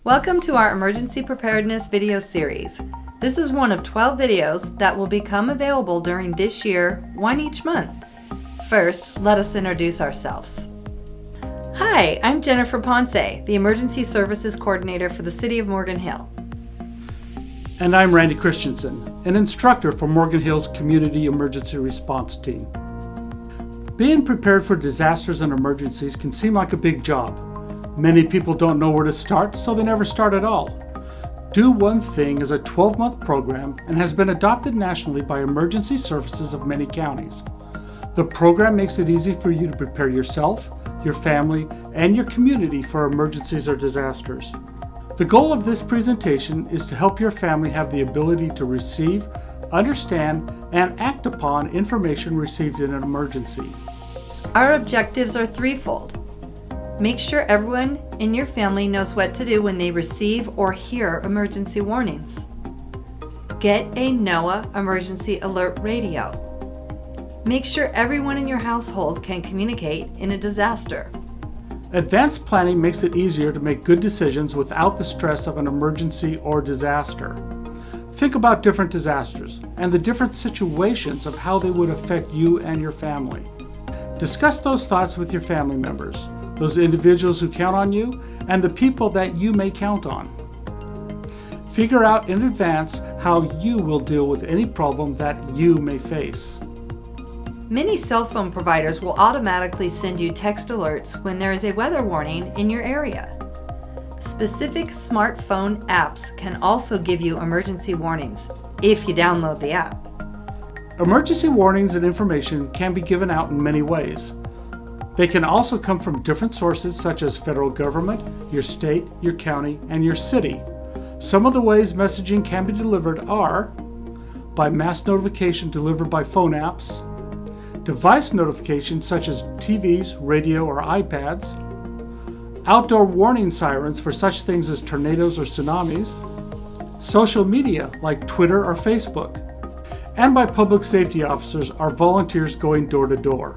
Welcome to our Emergency Preparedness video series. This is one of 12 videos that will become available during this year, one each month. First, let us introduce ourselves. Hi, I'm Jennifer Ponce, the Emergency Services Coordinator for the City of Morgan Hill. And I'm Randy Christensen, an instructor for Morgan Hill's Community Emergency Response Team. Being prepared for disasters and emergencies can seem like a big job. Many people don't know where to start, so they never start at all. Do One Thing is a 12-month program and has been adopted nationally by emergency services of many counties. The program makes it easy for you to prepare yourself, your family, and your community for emergencies or disasters. The goal of this presentation is to help your family have the ability to receive, understand, and act upon information received in an emergency. Our objectives are threefold. Make sure everyone in your family knows what to do when they receive or hear emergency warnings. Get a NOAA emergency alert radio. Make sure everyone in your household can communicate in a disaster. Advanced planning makes it easier to make good decisions without the stress of an emergency or disaster. Think about different disasters and the different situations of how they would affect you and your family. Discuss those thoughts with your family members, those individuals who count on you, and the people that you may count on. Figure out in advance how you will deal with any problem that you may face. Many cell phone providers will automatically send you text alerts when there is a weather warning in your area. Specific smartphone apps can also give you emergency warnings if you download the app. Emergency warnings and information can be given out in many ways. They can also come from different sources such as federal government, your state, your county, and your city. Some of the ways messaging can be delivered are by mass notification delivered by phone apps, device notifications such as TVs, radio, or iPads, outdoor warning sirens for such things as tornadoes or tsunamis, social media like Twitter or Facebook, and by public safety officers or volunteers going door to door.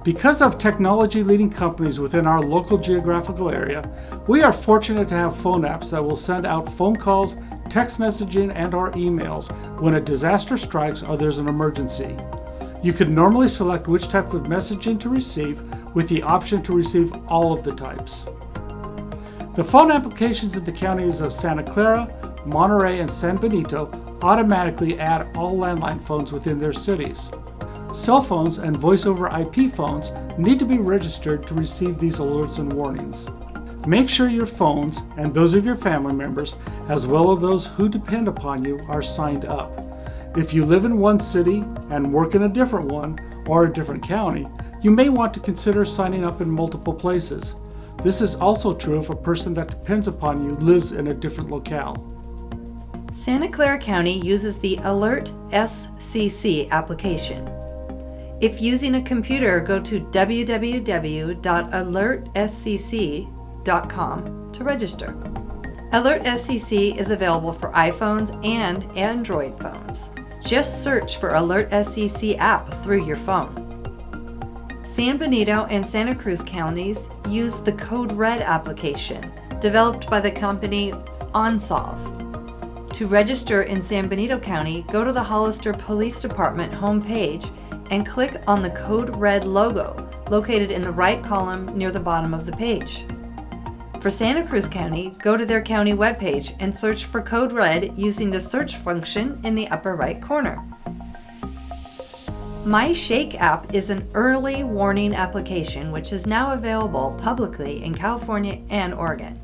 Because of technology-leading companies within our local geographical area, we are fortunate to have phone apps that will send out phone calls, text messaging, and/or emails when a disaster strikes or there's an emergency. You can normally select which type of messaging to receive with the option to receive all of the types. The phone applications in the counties of Santa Clara, Monterey, and San Benito automatically add all landline phones within their cities. Cell phones and voice-over IP phones need to be registered to receive these alerts and warnings. Make sure your phones and those of your family members, as well as those who depend upon you, are signed up. If you live in one city and work in a different one or a different county, you may want to consider signing up in multiple places. This is also true if a person that depends upon you lives in a different locale. Santa Clara County uses the Alert SCC application. If using a computer, go to www.alertscc.com to register. Alert SCC is available for iPhones and Android phones. Just search for Alert SCC app through your phone. San Benito and Santa Cruz counties use the Code Red application, developed by the company OnSolve. To register in San Benito County, go to the Hollister Police Department homepage and click on the Code Red logo located in the right column near the bottom of the page. For Santa Cruz County, go to their county webpage and search for Code Red using the search function in the upper right corner. My Shake app is an early warning application which is now available publicly in California and Oregon.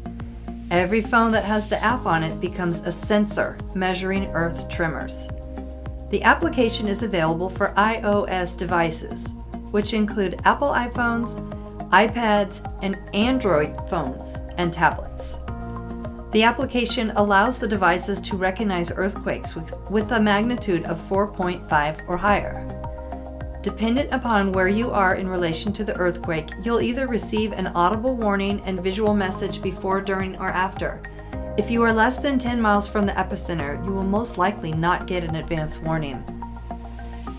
Every phone that has the app on it becomes a sensor measuring earth tremors. The application is available for iOS devices, which include Apple iPhones, iPads, and Android phones and tablets. The application allows the devices to recognize earthquakes with a magnitude of 4.5 or higher. Dependent upon where you are in relation to the earthquake, you'll either receive an audible warning and visual message before, during, or after. If you are less than 10 miles from the epicenter, you will most likely not get an advance warning.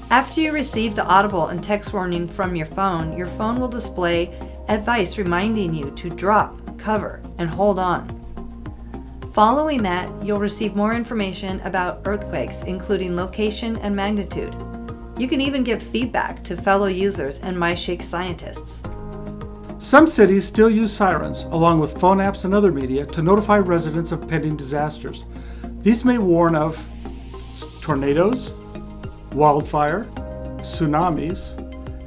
After you receive the audible and text warning from your phone will display advice reminding you to drop, cover, and hold on. Following that, you'll receive more information about earthquakes, including location and magnitude. You can even give feedback to fellow users and MyShake scientists. Some cities still use sirens, along with phone apps and other media, to notify residents of pending disasters. These may warn of tornadoes, wildfire, tsunamis,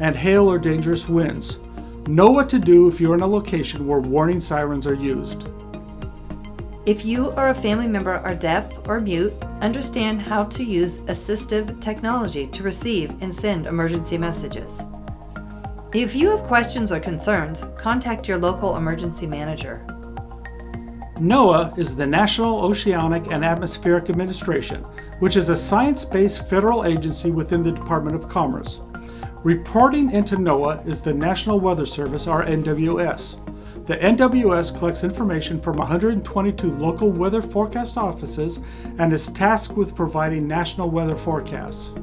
and hail or dangerous winds. Know what to do if you're in a location where warning sirens are used. If you or a family member are deaf or mute, understand how to use assistive technology to receive and send emergency messages. If you have questions or concerns, contact your local emergency manager. NOAA is the National Oceanic and Atmospheric Administration, which is a science-based federal agency within the Department of Commerce. Reporting into NOAA is the National Weather Service, or NWS. The NWS collects information from 122 local weather forecast offices and is tasked with providing national weather forecasts.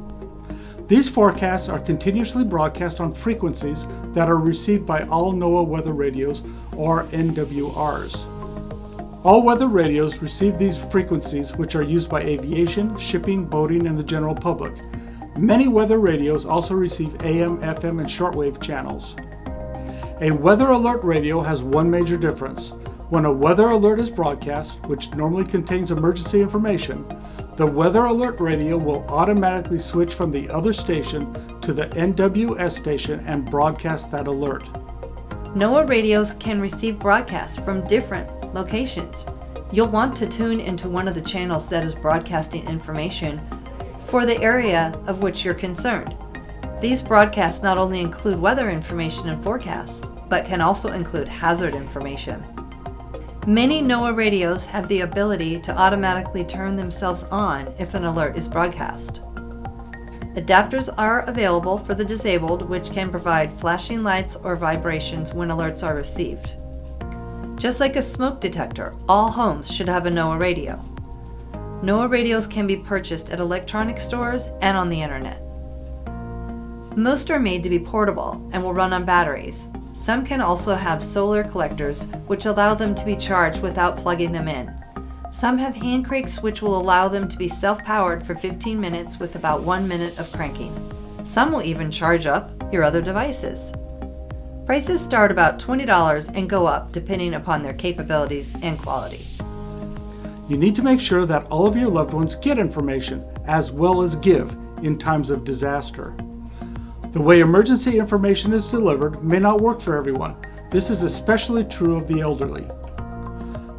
These forecasts are continuously broadcast on frequencies that are received by all NOAA weather radios, or NWRs. All weather radios receive these frequencies, which are used by aviation, shipping, boating, and the general public. Many weather radios also receive AM, FM, and shortwave channels. A weather alert radio has one major difference. When a weather alert is broadcast, which normally contains emergency information, the weather alert radio will automatically switch from the other station to the NWS station and broadcast that alert. NOAA radios can receive broadcasts from different locations. You'll want to tune into one of the channels that is broadcasting information for the area of which you're concerned. These broadcasts not only include weather information and forecasts, but can also include hazard information. Many NOAA radios have the ability to automatically turn themselves on if an alert is broadcast. Adapters are available for the disabled, which can provide flashing lights or vibrations when alerts are received. Just like a smoke detector, all homes should have a NOAA radio. NOAA radios can be purchased at electronic stores and on the internet. Most are made to be portable and will run on batteries. Some can also have solar collectors, which allow them to be charged without plugging them in. Some have hand cranks, which will allow them to be self-powered for 15 minutes with about 1 minute of cranking. Some will even charge up your other devices. Prices start about $20 and go up depending upon their capabilities and quality. You need to make sure that all of your loved ones get information, as well as give, in times of disaster. The way emergency information is delivered may not work for everyone. This is especially true of the elderly.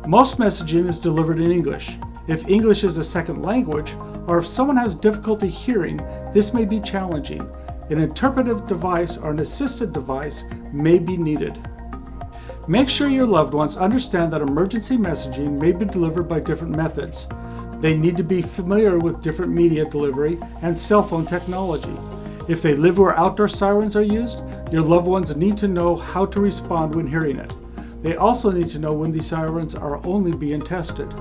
Most messaging is delivered in English. If English is a second language, or if someone has difficulty hearing, this may be challenging. An interpretive device or an assisted device may be needed. Make sure your loved ones understand that emergency messaging may be delivered by different methods. They need to be familiar with different media delivery and cell phone technology. If they live where outdoor sirens are used, your loved ones need to know how to respond when hearing it. They also need to know when these sirens are only being tested.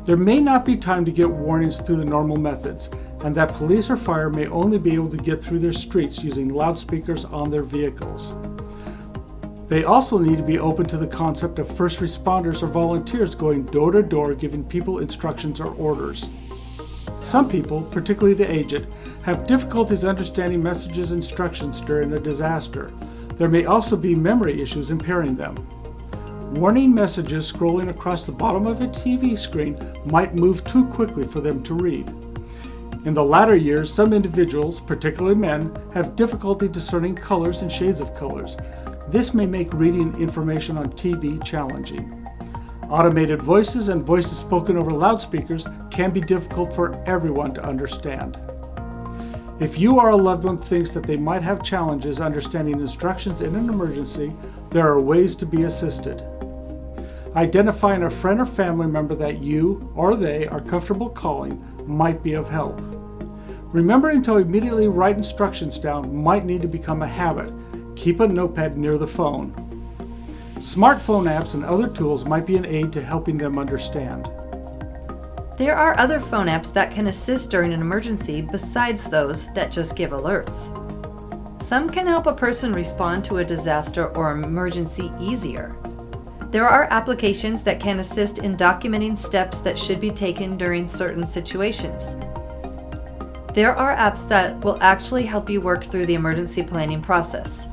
There may not be time to get warnings through the normal methods, and that police or fire may only be able to get through their streets using loudspeakers on their vehicles. They also need to be open to the concept of first responders or volunteers going door to door giving people instructions or orders. Some people, particularly the aged, have difficulties understanding messages and instructions during a disaster. There may also be memory issues impairing them. Warning messages scrolling across the bottom of a TV screen might move too quickly for them to read. In the latter years, some individuals, particularly men, have difficulty discerning colors and shades of colors. This may make reading information on TV challenging. Automated voices and voices spoken over loudspeakers can be difficult for everyone to understand. If you or a loved one thinks that they might have challenges understanding instructions in an emergency, there are ways to be assisted. Identifying a friend or family member that you or they are comfortable calling might be of help. Remembering to immediately write instructions down might need to become a habit. Keep a notepad near the phone. Smartphone apps and other tools might be an aid to helping them understand. There are other phone apps that can assist during an emergency besides those that just give alerts. Some can help a person respond to a disaster or emergency easier. There are applications that can assist in documenting steps that should be taken during certain situations. There are apps that will actually help you work through the emergency planning process.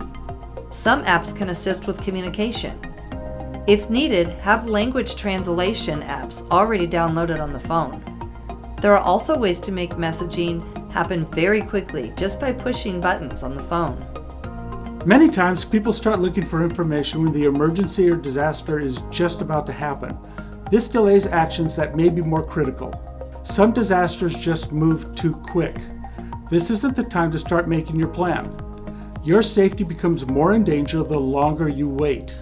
Some apps can assist with communication. If needed, have language translation apps already downloaded on the phone. There are also ways to make messaging happen very quickly just by pushing buttons on the phone. Many times, people start looking for information when the emergency or disaster is just about to happen. This delays actions that may be more critical. Some disasters just move too quick. This isn't the time to start making your plan. Your safety becomes more in danger the longer you wait.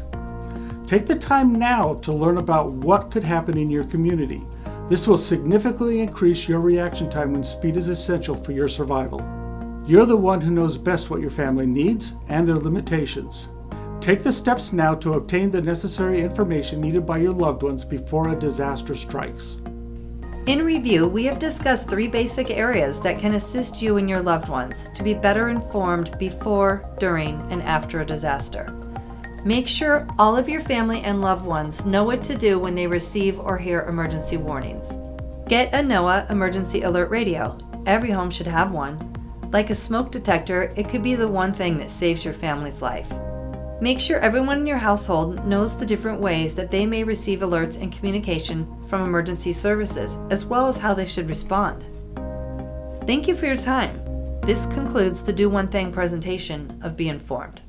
Take the time now to learn about what could happen in your community. This will significantly increase your reaction time when speed is essential for your survival. You're the one who knows best what your family needs and their limitations. Take the steps now to obtain the necessary information needed by your loved ones before a disaster strikes. In review, we have discussed 3 basic areas that can assist you and your loved ones to be better informed before, during, and after a disaster. Make sure all of your family and loved ones know what to do when they receive or hear emergency warnings. Get a NOAA emergency alert radio. Every home should have one. Like a smoke detector, it could be the one thing that saves your family's life. Make sure everyone in your household knows the different ways that they may receive alerts and communication from emergency services, as well as how they should respond. Thank you for your time. This concludes the Do One Thing presentation of Be Informed.